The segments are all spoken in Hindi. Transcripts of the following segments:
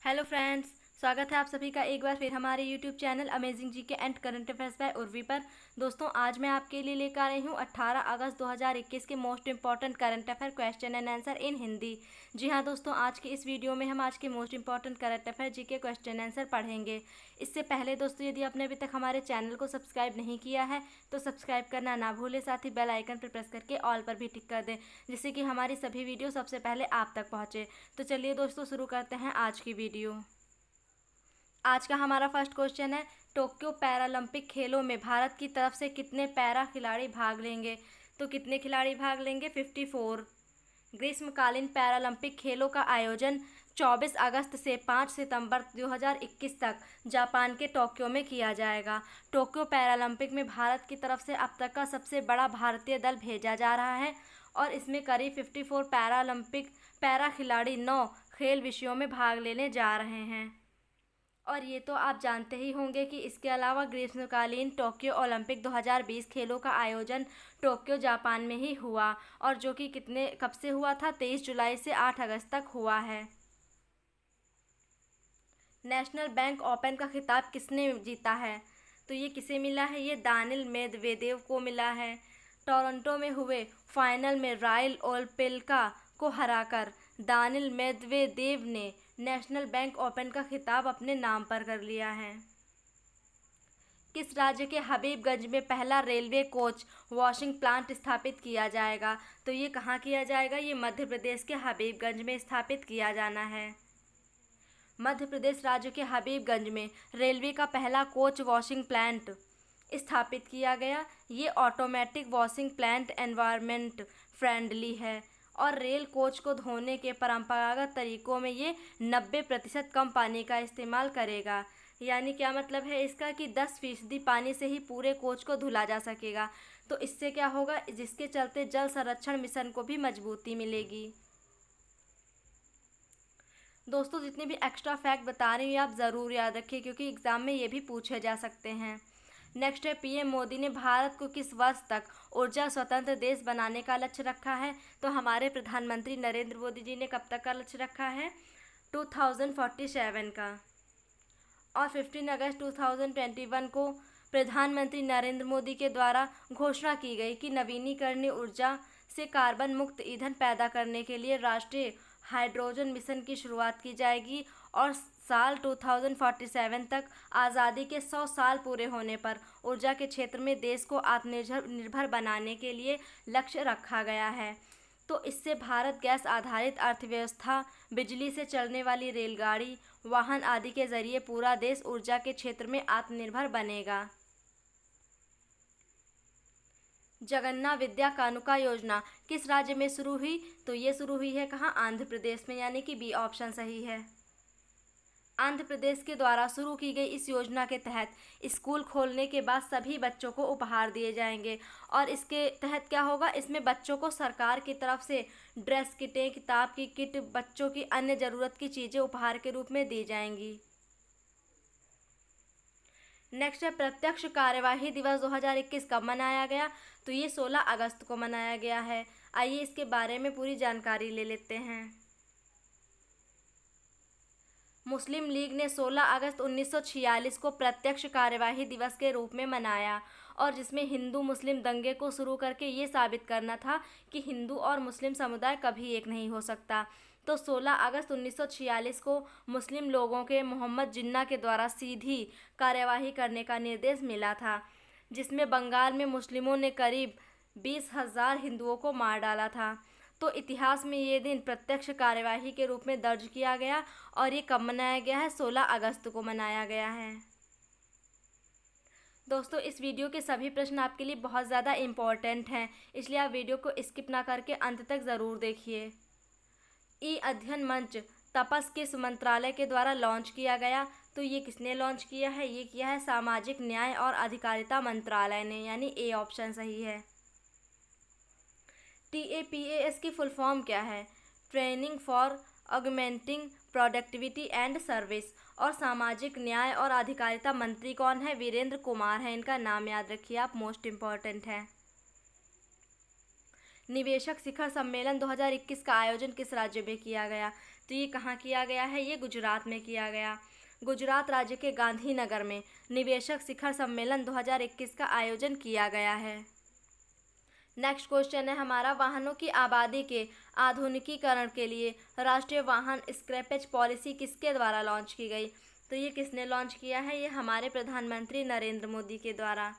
हेलो फ्रेंड्स, स्वागत है आप सभी का एक बार फिर हमारे YouTube channel amazing GK and current affairs by Urvi पर। दोस्तों, आज मैं आपके लिए लेकर आई हूँ 18 अगस्त 2021 के most important current affair question and answer in Hindi. जी हाँ दोस्तों, आज की इस वीडियो में हम आज के most important current affair GK question answer पढ़ेंगे। इससे पहले दोस्तों, यदि आपने अभी तक हमारे चैनल को सब्सक्राइब नहीं किया है तो सब्सक्राइब करना ना भूलें, साथ ही बेल आइकन पर प्रेस करके ऑल पर भी टिक कर दें, जिससे कि हमारी सभी वीडियो सबसे पहले आप तक पहुँचे। तो चलिए दोस्तों, शुरू करते हैं आज की वीडियो। आज का हमारा फर्स्ट क्वेश्चन है, टोक्यो पैरालंपिक खेलों में भारत की तरफ से कितने पैरा खिलाड़ी भाग लेंगे? तो कितने खिलाड़ी भाग लेंगे? 54। ग्रीष्मकालीन पैरालंपिक खेलों का आयोजन 24 अगस्त से 5 सितंबर 2021 तक जापान के टोक्यो में किया जाएगा। टोक्यो पैरालंपिक में भारत की तरफ से अब तक का सबसे बड़ा भारतीय दल भेजा जा रहा है और इसमें करीब 54 पैरा खिलाड़ी 9 खेल विषयों में भाग लेने जा रहे हैं। और ये तो आप जानते ही होंगे कि इसके अलावा ग्रीष्मकालीन टोक्यो ओलंपिक 2020 खेलों का आयोजन टोक्यो जापान में ही हुआ, और जो कि कब से हुआ था? 23 जुलाई से 8 अगस्त तक हुआ है। नेशनल बैंक ओपन का खिताब किसने जीता है? तो ये किसे मिला है? ये दानिल मेदवेदेव को मिला है। टोरंटो में हुए फाइनल में राइल ओलपेल्का को हराकर दानिल मेदवेदेव ने नेशनल बैंक ओपन का खिताब अपने नाम पर कर लिया है। किस राज्य के हबीबगंज में पहला रेलवे कोच वॉशिंग प्लांट स्थापित किया जाएगा? तो ये कहाँ किया जाएगा? ये मध्य प्रदेश के हबीबगंज में स्थापित किया जाना है। मध्य प्रदेश राज्य के हबीबगंज में रेलवे का पहला कोच वॉशिंग प्लांट स्थापित किया गया। ये automatic washing plant environment friendly है और रेल कोच को धोने के परंपरागत तरीकों में ये 90% कम पानी का इस्तेमाल करेगा। यानी क्या मतलब है इसका? कि 10% पानी से ही पूरे कोच को धुला जा सकेगा। तो इससे क्या होगा? जिसके चलते जल संरक्षण मिशन को भी मजबूती मिलेगी। दोस्तों, जितने भी एक्स्ट्रा फैक्ट बता रही हूँ आप ज़रूर याद रखिए, क्योंकि एग्ज़ाम में ये भी पूछे जा सकते हैं। नेक्स्ट है, पीएम मोदी ने भारत को किस वर्ष तक ऊर्जा स्वतंत्र देश बनाने का लक्ष्य रखा है? तो हमारे प्रधानमंत्री नरेंद्र मोदी जी ने कब तक का लक्ष्य रखा है? 2047 का। और 15 अगस्त 2021 को प्रधानमंत्री नरेंद्र मोदी के द्वारा घोषणा की गई कि नवीनीकरणीय ऊर्जा से कार्बन मुक्त ईंधन पैदा करने के लिए राष्ट्रीय हाइड्रोजन मिशन की शुरुआत की जाएगी और साल 2047 तक आज़ादी के 100 साल पूरे होने पर ऊर्जा के क्षेत्र में देश को आत्मनिर्भर बनाने के लिए लक्ष्य रखा गया है। तो इससे भारत गैस आधारित अर्थव्यवस्था, बिजली से चलने वाली रेलगाड़ी, वाहन आदि के जरिए पूरा देश ऊर्जा के क्षेत्र में आत्मनिर्भर बनेगा। जगन्ना विद्या कानुका योजना किस राज्य में शुरू हुई? तो ये शुरू हुई है कहाँ? आंध्र प्रदेश में, यानी कि बी ऑप्शन सही है। आंध्र प्रदेश के द्वारा शुरू की गई इस योजना के तहत स्कूल खोलने के बाद सभी बच्चों को उपहार दिए जाएंगे और इसके तहत क्या होगा? इसमें बच्चों को सरकार की तरफ से ड्रेस किटें, किताब की किट, बच्चों की अन्य ज़रूरत की चीज़ें उपहार के रूप में दी जाएंगी। नेक्स्ट है, प्रत्यक्ष कार्यवाही दिवस 2021 कब मनाया गया? तो ये 16 अगस्त को मनाया गया है। आइए इसके बारे में पूरी जानकारी ले लेते हैं। मुस्लिम लीग ने 16 अगस्त 1946 को प्रत्यक्ष कार्यवाही दिवस के रूप में मनाया और जिसमें हिंदू मुस्लिम दंगे को शुरू करके ये साबित करना था कि हिंदू और मुस्लिम समुदाय कभी एक नहीं हो सकता। तो 16 अगस्त 1946 को मुस्लिम लोगों के मोहम्मद जिन्ना के द्वारा सीधी कार्यवाही करने का निर्देश मिला था, जिसमें बंगाल में मुस्लिमों ने करीब 20,000 हिंदुओं को मार डाला था। तो इतिहास में ये दिन प्रत्यक्ष कार्यवाही के रूप में दर्ज किया गया और ये कब मनाया गया है? 16 अगस्त को मनाया गया है। दोस्तों, इस वीडियो के सभी प्रश्न आपके लिए बहुत ज़्यादा इम्पॉर्टेंट हैं, इसलिए आप वीडियो को स्किप ना करके अंत तक ज़रूर देखिए। ई अध्ययन मंच तपस किस मंत्रालय के द्वारा लॉन्च किया गया? तो ये किसने लॉन्च किया है? ये किया है सामाजिक न्याय और अधिकारिता मंत्रालय ने, यानी ए ऑप्शन सही है। TAPAS की फुल फॉर्म क्या है? Training for augmenting productivity and service. और सामाजिक न्याय और अधिकारिता मंत्री कौन है? वीरेंद्र कुमार है, इनका नाम याद रखिए आप, मोस्ट इम्पॉर्टेंट है। निवेशक शिखर सम्मेलन 2021 का आयोजन किस राज्य में किया गया? तो ये कहाँ किया गया है? ये गुजरात में किया गया। गुजरात राज्य के गांधीनगर में निवेशक शिखर सम्मेलन 2021 का आयोजन किया गया है। नेक्स्ट क्वेश्चन है हमारा, वाहनों की आबादी के आधुनिकीकरण के लिए राष्ट्रीय वाहन स्क्रैपेज पॉलिसी किसके द्वारा लॉन्च की गई? तो ये किसने लॉन्च किया है? ये हमारे प्रधानमंत्री नरेंद्र मोदी के द्वारा।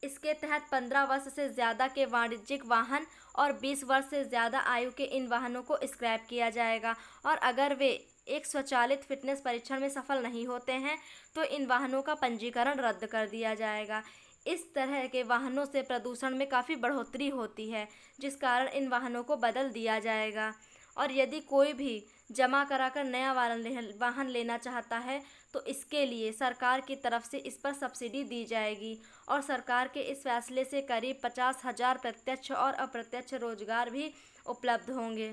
इसके तहत 15 वर्ष से ज़्यादा के वाणिज्यिक वाहन और 20 वर्ष से ज़्यादा आयु के इन वाहनों को स्क्रैप किया जाएगा, और अगर वे एक स्वचालित फिटनेस परीक्षण में सफल नहीं होते हैं तो इन वाहनों का पंजीकरण रद्द कर दिया जाएगा। इस तरह के वाहनों से प्रदूषण में काफ़ी बढ़ोतरी होती है, जिस कारण इन वाहनों को बदल दिया जाएगा। और यदि कोई भी जमा कराकर नया वाहन लेना चाहता है तो इसके लिए सरकार की तरफ से इस पर सब्सिडी दी जाएगी, और सरकार के इस फैसले से करीब 50,000 प्रत्यक्ष और अप्रत्यक्ष रोजगार भी उपलब्ध होंगे।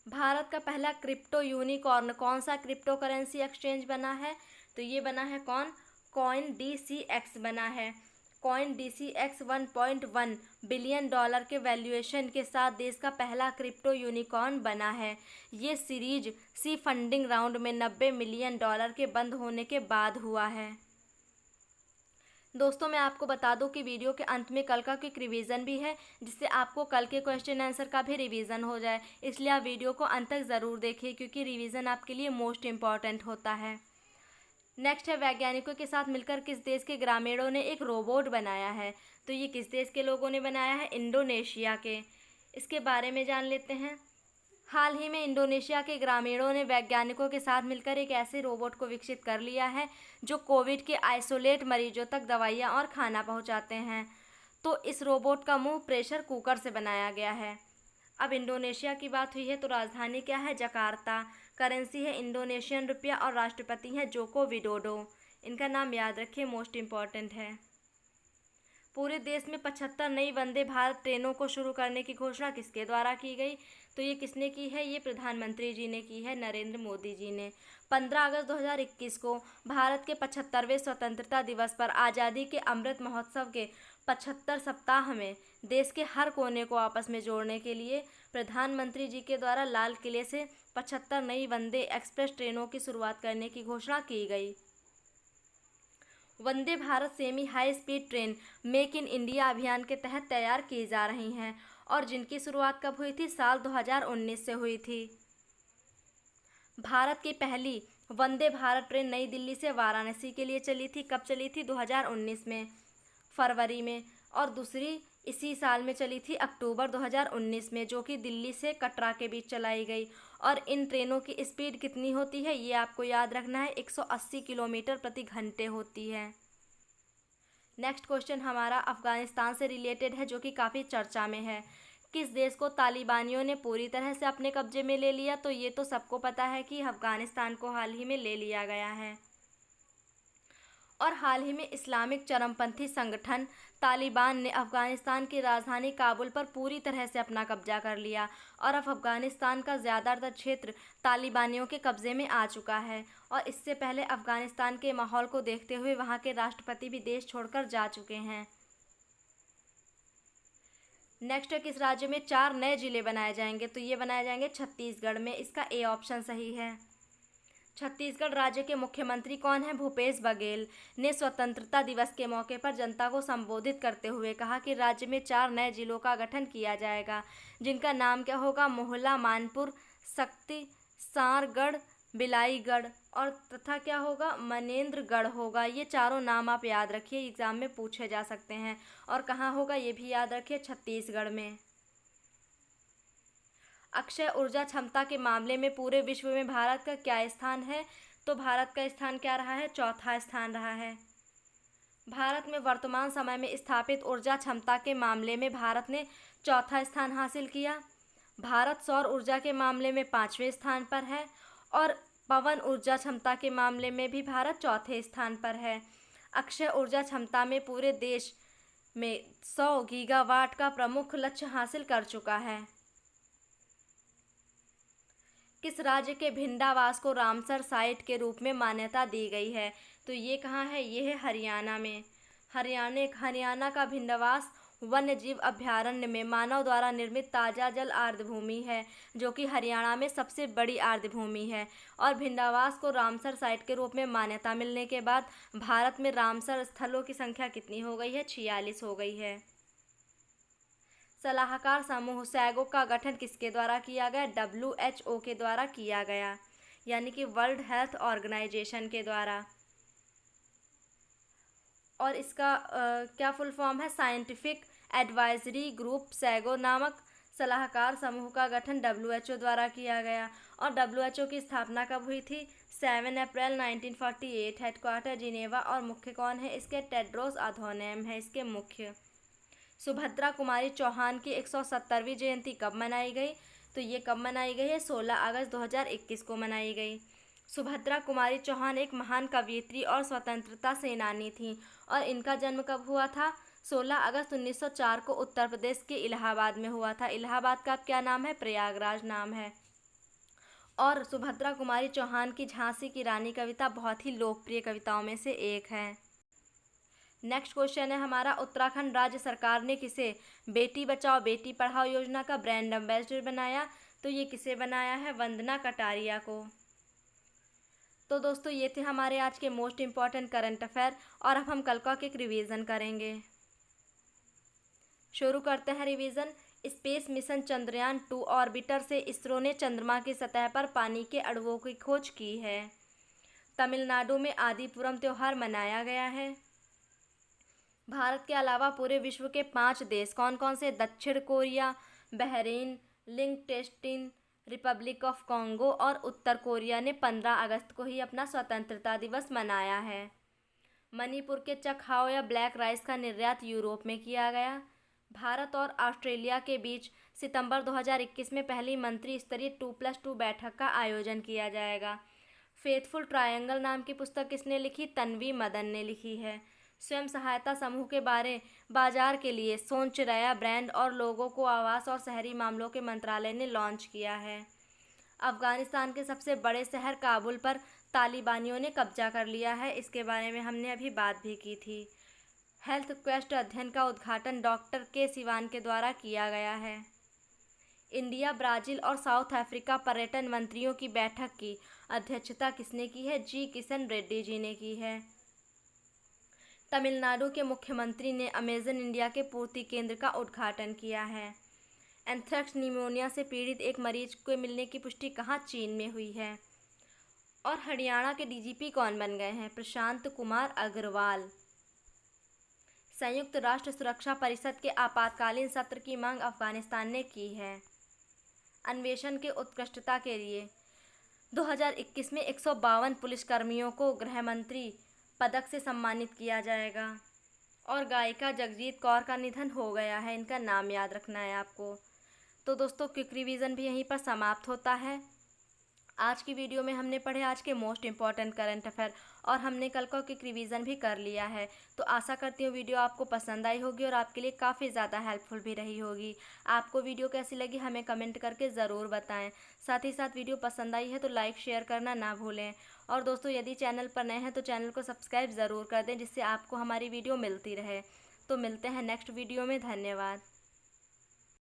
भारत का पहला क्रिप्टो यूनिकॉर्न कौन सा क्रिप्टो करेंसी एक्सचेंज बना है? तो ये बना है कौन? CoinDCX बना है। CoinDCX $1.1 बिलियन के वैल्यूएशन के साथ देश का पहला क्रिप्टो यूनिकॉर्न बना है। ये सीरीज सी फंडिंग राउंड में $90 मिलियन के बंद होने के बाद हुआ है। दोस्तों, मैं आपको बता दूं कि वीडियो के अंत में कल का क्विक रिवीजन भी है, जिससे आपको कल के क्वेश्चन आंसर का भी रिवीजन हो जाए। इसलिए आप वीडियो को अंत तक ज़रूर देखिए, क्योंकि रिवीजन आपके लिए मोस्ट इम्पॉर्टेंट होता है। नेक्स्ट है, वैज्ञानिकों के साथ मिलकर किस देश के ग्रामीणों ने एक रोबोट बनाया है? तो ये किस देश के लोगों ने बनाया है? इंडोनेशिया के। इसके बारे में जान लेते हैं। हाल ही में इंडोनेशिया के ग्रामीणों ने वैज्ञानिकों के साथ मिलकर एक ऐसे रोबोट को विकसित कर लिया है जो कोविड के आइसोलेट मरीजों तक दवाइयाँ और खाना पहुँचाते हैं। तो इस रोबोट का मुंह प्रेशर कुकर से बनाया गया है। अब इंडोनेशिया की बात हुई है तो राजधानी क्या है? जकार्ता। करेंसी है इंडोनेशियन रुपया, और राष्ट्रपति हैं जोको विडोडो। इनका नाम याद रखिए, मोस्ट इम्पॉर्टेंट है। पूरे देश में 75 नई वंदे भारत ट्रेनों को शुरू करने की घोषणा किसके द्वारा की गई? तो ये किसने की है? ये प्रधानमंत्री जी ने की है, नरेंद्र मोदी जी ने। 15 अगस्त 2021 को भारत के 75वें स्वतंत्रता दिवस पर आज़ादी के अमृत महोत्सव के 75 सप्ताह में देश के हर कोने को आपस में जोड़ने के लिए प्रधानमंत्री जी के द्वारा लाल किले से 75 नई वंदे एक्सप्रेस ट्रेनों की शुरुआत करने की घोषणा की गई। Vande Bharat semi high speed train make in India अभियान के तहत तैयार की जा रही हैं, और जिनकी शुरुआत कब हुई थी? साल 2019 से हुई थी। भारत की पहली वंदे भारत ट्रेन नई दिल्ली से वाराणसी के लिए चली थी। कब चली थी? 2019 में, फरवरी में। और दूसरी इसी साल में चली थी, अक्टूबर 2019 में, जो कि दिल्ली से कटरा के बीच चलाई गई। और इन ट्रेनों की स्पीड कितनी होती है? ये आपको याद रखना है, 180 किलोमीटर प्रति घंटे होती है। नेक्स्ट क्वेश्चन हमारा अफगानिस्तान से रिलेटेड है, जो कि काफ़ी चर्चा में है। किस देश को तालिबानियों ने पूरी तरह से अपने कब्जे में ले लिया? तो ये तो सबको पता है कि अफगानिस्तान को हाल ही में ले लिया गया है। और हाल ही में इस्लामिक चरमपंथी संगठन तालिबान ने अफगानिस्तान की राजधानी काबुल पर पूरी तरह से अपना कब्जा कर लिया, और अब अफगानिस्तान का ज़्यादातर क्षेत्र तालिबानियों के कब्ज़े में आ चुका है। और इससे पहले अफगानिस्तान के माहौल को देखते हुए वहां के राष्ट्रपति भी देश छोड़कर जा चुके हैं। नेक्स्ट है, किस राज्य में 4 नए जिले बनाए जाएंगे? तो ये बनाए जाएंगे छत्तीसगढ़ में। इसका ए ऑप्शन सही है। छत्तीसगढ़ राज्य के मुख्यमंत्री कौन है? भूपेश बघेल ने स्वतंत्रता दिवस के मौके पर जनता को संबोधित करते हुए कहा कि राज्य में 4 नए जिलों का गठन किया जाएगा, जिनका नाम क्या होगा? मोहला, मानपुर, शक्ति, सारगढ़, बिलाईगढ़ और तथा क्या होगा? मनेंद्रगढ़ होगा। ये चारों नाम आप याद रखिए, एग्जाम में पूछे जा सकते हैं। और कहाँ होगा ये भी याद रखिए, छत्तीसगढ़ में। अक्षय ऊर्जा क्षमता के मामले में पूरे विश्व में भारत का क्या स्थान है? तो भारत का स्थान क्या रहा है? चौथा स्थान रहा है। भारत में वर्तमान समय में स्थापित ऊर्जा क्षमता के मामले में भारत ने चौथा स्थान हासिल किया। भारत सौर ऊर्जा के मामले में 5वें स्थान पर है, और पवन ऊर्जा क्षमता के मामले में भी भारत चौथे स्थान पर है। अक्षय ऊर्जा क्षमता में पूरे देश में 100 गीगावाट का प्रमुख लक्ष्य हासिल कर चुका है। किस राज्य के भिंडावास को रामसर साइट के रूप में मान्यता दी गई है? तो ये कहाँ है? ये है हरियाणा में। हरियाणा का भिंडावास वन्यजीव अभयारण्य में मानव द्वारा निर्मित ताजा जल आर्द्रभूमि है, जो कि हरियाणा में सबसे बड़ी आर्द्रभूमि है। और भिंडावास को रामसर साइट के रूप में मान्यता मिलने के बाद भारत में रामसर स्थलों की संख्या कितनी हो गई है? 46 हो गई है। सलाहकार समूह सैगो का गठन किसके द्वारा किया गया? WHO के द्वारा किया गया, यानी कि वर्ल्ड हेल्थ ऑर्गेनाइजेशन के द्वारा। और इसका क्या फुल फॉर्म है? साइंटिफिक एडवाइजरी ग्रुप सैगो नामक सलाहकार समूह का गठन WHO द्वारा किया गया। और WHO की स्थापना कब हुई थी? 7 अप्रैल 1948। Headquarter Geneva. और मुख्य कौन है इसके? टेड्रोस अधनोम है इसके मुख्य। सुभद्रा कुमारी चौहान की 170वीं जयंती कब मनाई गई? तो ये कब मनाई गई है? 16 अगस्त 2021 को मनाई गई। सुभद्रा कुमारी चौहान एक महान कवयित्री और स्वतंत्रता सेनानी थीं और इनका जन्म कब हुआ था? 16 अगस्त 1904 को उत्तर प्रदेश के इलाहाबाद में हुआ था। इलाहाबाद का क्या नाम है? प्रयागराज नाम है। और सुभद्रा कुमारी चौहान की झांसी की रानी कविता बहुत ही लोकप्रिय कविताओं में से एक है। नेक्स्ट क्वेश्चन है हमारा, उत्तराखंड राज्य सरकार ने किसे बेटी बचाओ बेटी पढ़ाओ योजना का ब्रांड एम्बेसडर बनाया? तो ये किसे बनाया है? वंदना कटारिया को। तो दोस्तों ये थे हमारे आज के मोस्ट इम्पॉर्टेंट करंट अफेयर और अब हम कल का एक रिवीजन करेंगे। शुरू करते हैं revision. Space mission Chandrayaan 2 orbiter से इसरो ने चंद्रमा की सतह पर पानी के अणुओं की खोज की है। तमिलनाडु में आदिपुरम त्यौहार मनाया गया है। भारत के अलावा पूरे विश्व के 5 देश कौन कौन से? दक्षिण Korea, Bahrain, Liechtenstein, Republic of Congo और उत्तर कोरिया ने 15 अगस्त को ही अपना स्वतंत्रता दिवस मनाया है। मणिपुर के चखाओ या ब्लैक राइस का निर्यात यूरोप में किया गया। भारत और ऑस्ट्रेलिया के बीच सितंबर 2021 में पहली मंत्री स्तरीय 2+2 बैठक का आयोजन किया जाएगा। फेथफुल ट्रायंगल नाम की पुस्तक किसने लिखी? तन्वी मदन ने लिखी है। स्वयं सहायता समूह के बाजार के लिए सोचरया ब्रांड और लोगों को आवास और शहरी मामलों के मंत्रालय ने लॉन्च किया है। अफगानिस्तान के सबसे बड़े शहर काबुल पर तालिबानियों ने कब्जा कर लिया है, इसके बारे में हमने अभी बात भी की थी। हेल्थ क्वेस्ट अध्ययन का उद्घाटन डॉक्टर के सिवान के द्वारा किया गया है। इंडिया, ब्राज़ील और साउथ अफ्रीका पर्यटन मंत्रियों की बैठक की अध्यक्षता किसने की है? जी किशन रेड्डी जी ने की है। तमिलनाडु के मुख्यमंत्री ने अमेजन इंडिया के पूर्ति केंद्र का उद्घाटन किया है। एंथ्रेक्स निमोनिया से पीड़ित एक मरीज को मिलने की पुष्टि कहाँ? चीन में हुई है। और हरियाणा के डीजीपी कौन बन गए हैं? प्रशांत कुमार अग्रवाल। संयुक्त राष्ट्र सुरक्षा परिषद के आपातकालीन सत्र की मांग अफगानिस्तान ने की है। अन्वेषण के उत्कृष्टता के लिए 2021 में 152 पुलिसकर्मियों को गृह मंत्री पदक से सम्मानित किया जाएगा। और गायिका जगजीत कौर का निधन हो गया है, इनका नाम याद रखना है आपको। तो दोस्तों क्विक रिवीजन भी यहीं पर समाप्त होता है। आज की वीडियो में हमने पढ़े आज के मोस्ट इम्पॉर्टेंट करंट अफेयर और हमने कल का क्विक रिवीजन भी कर लिया है। तो आशा करती हूँ वीडियो आपको पसंद आई होगी और आपके लिए काफ़ी ज़्यादा हेल्पफुल भी रही होगी। आपको वीडियो कैसी लगी हमें कमेंट करके ज़रूर बताएं। साथ ही साथ वीडियो पसंद आई है तो लाइक शेयर करना ना भूलें। और दोस्तों यदि चैनल पर नए हैं तो चैनल को सब्सक्राइब ज़रूर कर दें, जिससे आपको हमारी वीडियो मिलती रहे। तो मिलते हैं नेक्स्ट वीडियो में। धन्यवाद।